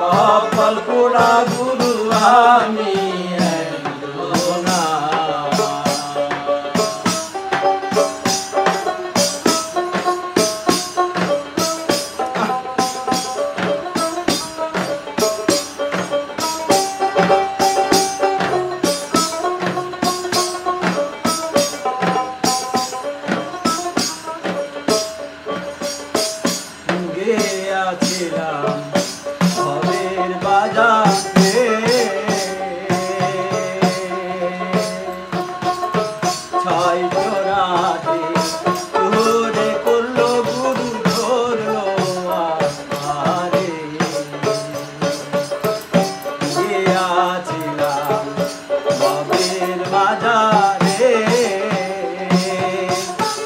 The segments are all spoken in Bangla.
কপাল পোড়া গুরু আমি একজনা। গিয়াছিলাম ভবের বাজারে, ছয় জোড়াতে তোরে করলো গুরু ধরলো আমারে। গিয়াছিলাম ভবের বাজারে,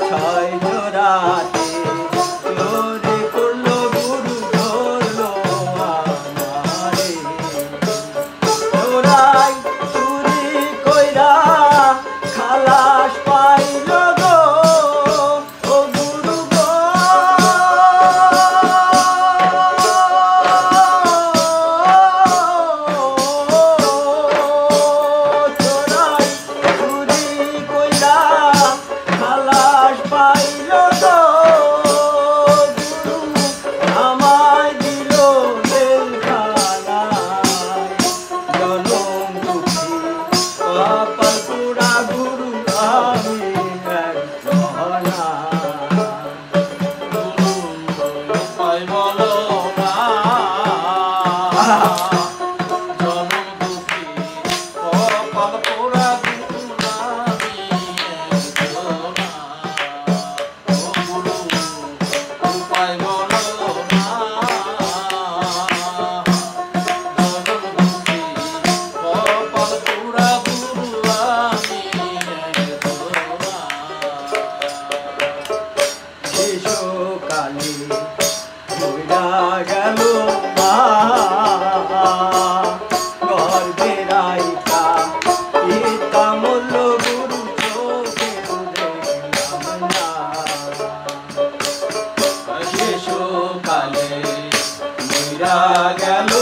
ছয় জোড়াতে তোরে করলো গুরু ধরলো আমারে। চোরাই চুরি কইরা খালাস পাইল গো ও গুরু গো। চোরাই চুরি কইরা খালাস পাইল গো গুরু, আমায় দিল জেলখানায়। জনম দুঃখী কপাল পোড়া গুরু আমি একজনা। উপায় বলো না, জনম দুঃখী কপাল পোড়া গুরু আমি একজনা। ও গুরু উপায় বলো না, জনম দুঃখী কপাল পোড়া গুরু আমি একজনা। শিশুকালে মইরা গেল মা, গর্ভে রাইখা পিতা মরল গুরু চোখে দেখলাম না। শিশুকালে মইরা গেল